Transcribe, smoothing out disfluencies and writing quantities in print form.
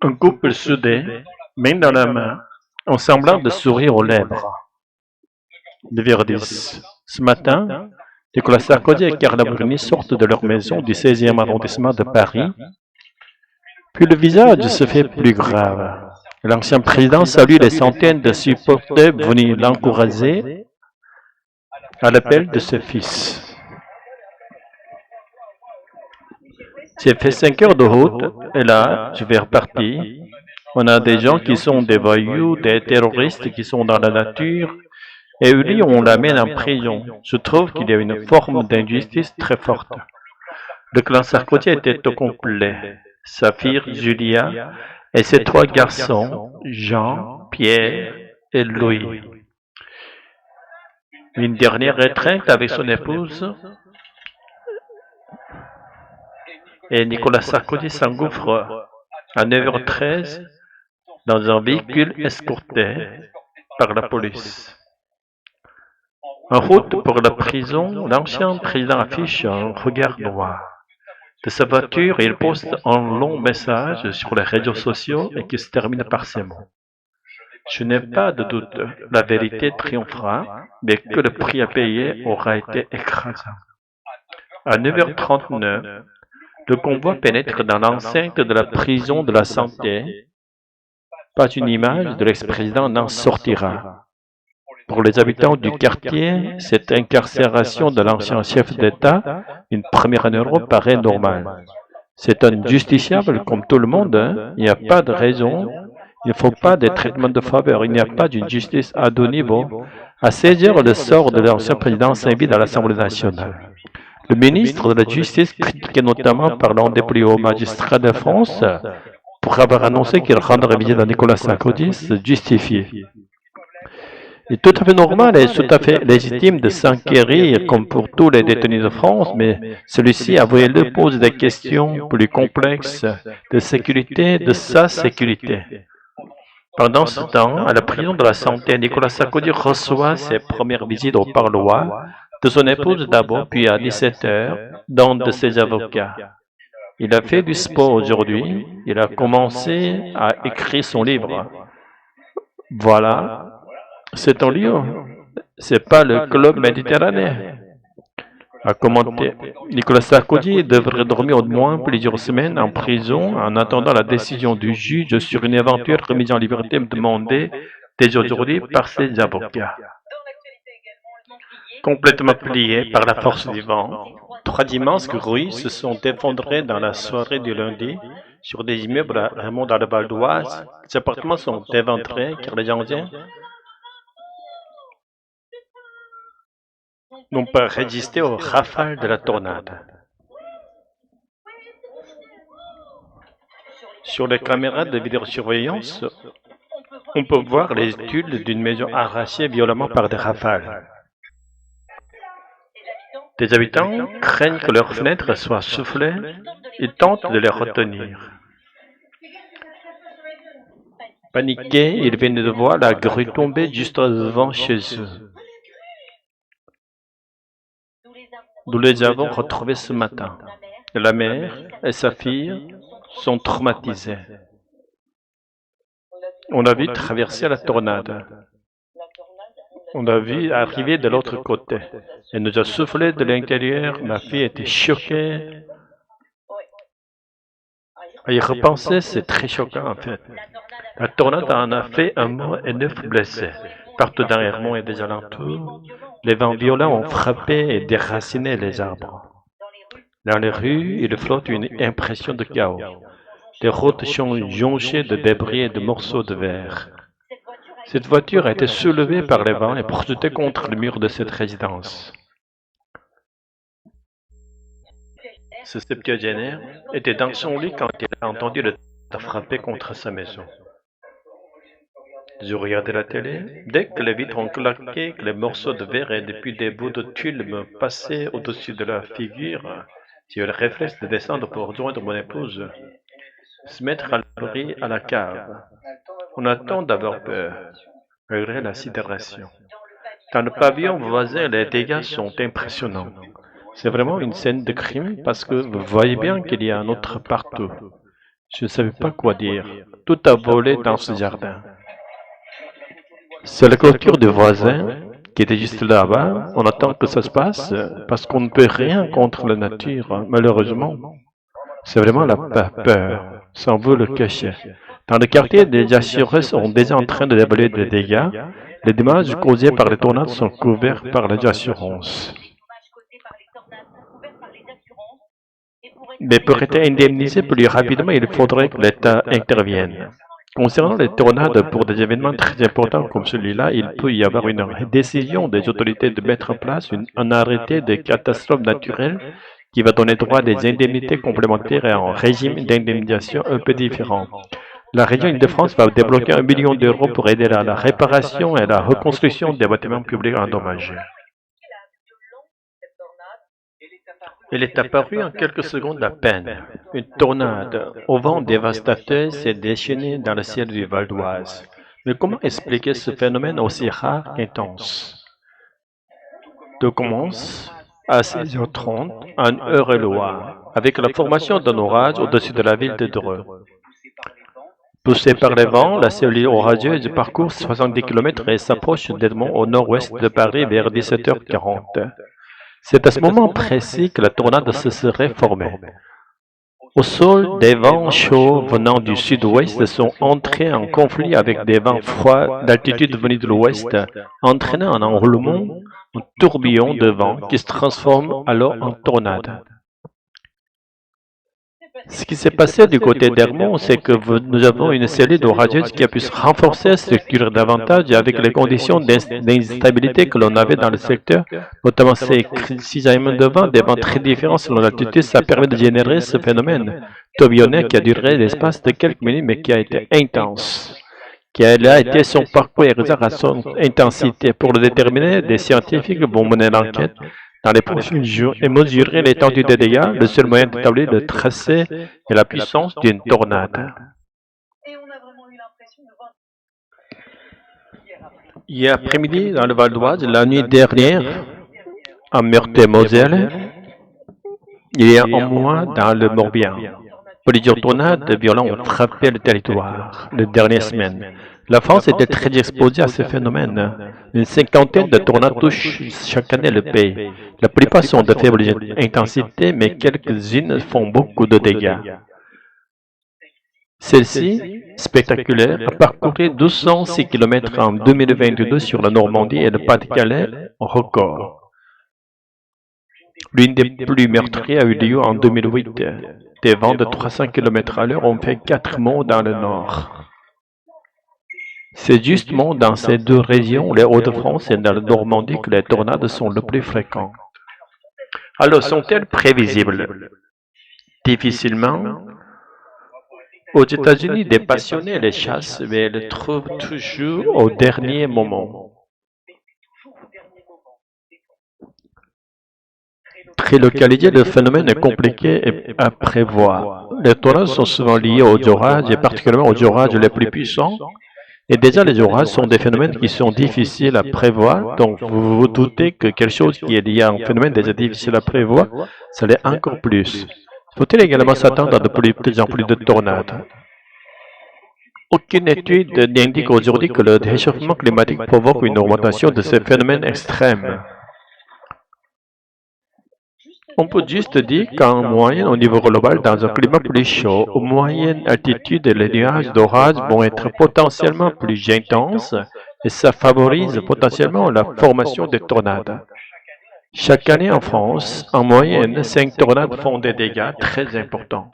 Un couple soudé, main dans la main, en semblant de sourire aux lèvres. 9h10. Ce matin, Nicolas Sarkozy et Carla Bruni sortent de leur maison du 16e arrondissement de Paris. Puis le visage se fait plus grave. L'ancien président salue les centaines de supporters venus l'encourager à l'appel de ce fils. J'ai fait 5 heures de route et là, je vais repartir. On a des gens qui sont des voyous, des terroristes qui sont dans la nature, et lui, on l'amène en prison. Je trouve qu'il y a une forme d'injustice très forte. Le clan Sarkozy était au complet. Sa fille Julia et ses 3 garçons, Jean, Pierre et Louis. Une dernière retraite avec son épouse, et Nicolas Sarkozy s'engouffre à 9h13 dans un véhicule escorté par la police. En route pour la prison, l'ancien président affiche un regard noir. De sa voiture, il poste un long message sur les réseaux sociaux et qui se termine par ces mots. Je n'ai pas de doute, la vérité triomphera, mais que le prix à payer aura été écrasant. À 9h39, le convoi pénètre dans l'enceinte de la prison de la Santé. Pas une image de l'ex-président n'en sortira. Pour les habitants du quartier, cette incarcération de l'ancien chef d'État, une première en Europe, paraît normale. C'est un justiciable comme tout le monde, hein. Il n'y a pas de raison, il ne faut pas des traitements de faveur, il n'y a pas d'une justice à deux niveaux. À 16h, le sort de l'ancien président s'invite à l'Assemblée nationale. Le ministre de la Justice, critiqué notamment par l'un des plus hauts magistrats de France, pour avoir annoncé qu'il rendrait visite à Nicolas Sarkozy, se justifie. Il est tout à fait normal et tout à fait légitime de s'enquérir, comme pour tous les détenus de France, mais celui-ci, avouez-le, pose des questions plus complexes de sécurité, de sa sécurité. Pendant ce temps, à la prison de la Santé, Nicolas Sarkozy reçoit ses premières visites au parloir, de son épouse d'abord, puis à 17h, d'un de ses avocats. Il a fait du sport aujourd'hui, il a commencé à écrire son livre. Voilà, c'est un livre, c'est pas le club méditerranéen. A commenté. Nicolas Sarkozy devrait dormir au moins plusieurs semaines en prison en attendant la décision du juge sur une éventuelle remise en liberté demandée dès aujourd'hui par ses avocats. Complètement pliés par la force du vent, 3 immenses grues se sont effondrées dans la soirée du lundi sur des immeubles à Raymond dans le Val d'Oise. Les appartements sont éventrés car les Indiens n'ont pas résisté aux rafales de la tornade. Sur les caméras de vidéosurveillance, on peut voir les tuiles d'une maison arrachée violemment par des rafales. Des habitants craignent que leurs fenêtres soient soufflées et tentent de les retenir. Paniqués, ils viennent de voir la grue tomber juste devant chez eux. Nous les avons retrouvés ce matin. La mère et sa fille sont traumatisées. On a vu traverser la tornade. On a vu arriver de l'autre côté. Elle nous a soufflé de l'intérieur. Ma fille était choquée. À y repenser, c'est très choquant en fait. La tornade en a fait 1 mort et 9 blessés. Partout dans Hermont et des alentours, les vents violents ont frappé et déraciné les arbres. Dans les rues, il flotte une impression de chaos. Les routes sont jonchées de débris et de morceaux de verre. Cette voiture a été soulevée par les vents et projetée contre le mur de cette résidence. Ce septuagénaire était dans son lit quand il a entendu le frapper contre sa maison. Je regardais la télé. Dès que les vitres ont claqué, que les morceaux de verre et depuis des bouts de tuiles me passaient au-dessus de la figure, j'ai eu le réflexe de descendre pour rejoindre mon épouse, se mettre à l'abri à la cave. On attend d'avoir peur, malgré la sidération. Dans le pavillon voisin, les dégâts sont impressionnants. C'est vraiment une scène de crime parce que vous voyez bien qu'il y a un autre partout. Je ne savais pas quoi dire. Tout a volé dans ce jardin. C'est la clôture du voisin qui était juste là-bas. On attend que ça se passe parce qu'on ne peut rien contre la nature, malheureusement. C'est vraiment la peur, sans vous le cacher. Dans le quartier, les assureurs sont déjà en train de dévoiler des dégâts. Les dommages causés par les tornades sont couverts par les assurances. Mais pour être indemnisé plus rapidement, il faudrait que l'État intervienne. Concernant les tornades, pour des événements très importants comme celui-là, il peut y avoir une décision des autorités de mettre en place un arrêté de catastrophe naturelle qui va donner droit à des indemnités complémentaires et un régime d'indemnisation un peu différent. La région Île-de-France va débloquer 1 million d'euros pour aider à la réparation et à la reconstruction des bâtiments publics endommagés. Elle est apparue en quelques secondes à peine. Une tornade au vent dévastateur s'est déchaînée dans le ciel du Val d'Oise. Mais comment expliquer ce phénomène aussi rare qu'intense? Tout commence à 16h30 en Eure-et-Loire, avec la formation d'un orage au-dessus de la ville de Dreux. Poussée par les vents, la cellule orageuse parcourt 70 km et s'approche nettement au nord-ouest de Paris vers 17h40. C'est à ce moment précis que la tornade se serait formée. Au sol, des vents chauds venant du sud-ouest sont entrés en conflit avec des vents froids d'altitude venus de l'ouest, entraînant un enroulement, un tourbillon de vent qui se transforme alors en tornade. Ce qui s'est passé du côté d'Hermont, c'est que nous avons une cellule orageuse qui a pu se renforcer, structurer davantage avec les conditions d'instabilité que l'on avait dans le secteur, notamment ces cisaillements de vent, des vents très différents selon l'altitude, ça permet de générer ce phénomène tourbillonnaire qui a duré l'espace de quelques minutes mais qui a été intense. Quel a été son parcours exact à son intensité? Pour le déterminer, des scientifiques vont mener l'enquête dans les prochains jours et mesurer l'étendue des dégâts, le seul moyen d'établir le tracé et la puissance d'une tornade. Hier après-midi, dans le Val d'Oise, la nuit dernière, en Meurthe-et-Moselle, il y a un mois dans le Morbihan. Plusieurs tornades violentes ont frappé le territoire les dernières semaines. La France était très exposée à ce phénomène. Une cinquantaine de tornades touchent chaque année le pays. La plupart sont de faible intensité, mais quelques-unes font beaucoup de dégâts. Celle-ci, spectaculaire, a parcouru 206 km en 2022 sur la Normandie et le Pas-de-Calais, record. L'une des plus meurtrières a eu lieu en 2008. Des vents de 300 km à l'heure ont fait 4 morts dans le nord. C'est justement dans ces deux régions, les Hauts-de-France et dans la Normandie, que les tornades sont le plus fréquents. Alors, sont-elles prévisibles? Difficilement. Aux États-Unis, des passionnés les chassent, mais elles les trouvent toujours au dernier moment. Très localisé, le phénomène est compliqué à prévoir. Les tornades sont souvent liées aux orages, et particulièrement aux orages les plus puissants. Et déjà, les orages sont des phénomènes qui sont difficiles à prévoir, donc vous vous doutez que quelque chose qui est lié à un phénomène déjà difficile à prévoir, ça l'est encore plus. Faut-il également s'attendre à de plus en plus de tornades? Aucune étude n'indique aujourd'hui que le réchauffement climatique provoque une augmentation de ces phénomènes extrêmes. On peut juste dire qu'en moyenne, au niveau global, dans un climat plus chaud, aux moyennes altitudes, les nuages d'orage vont être potentiellement plus intenses et ça favorise potentiellement la formation de tornades. Chaque année en France, en moyenne, 5 tornades font des dégâts très importants.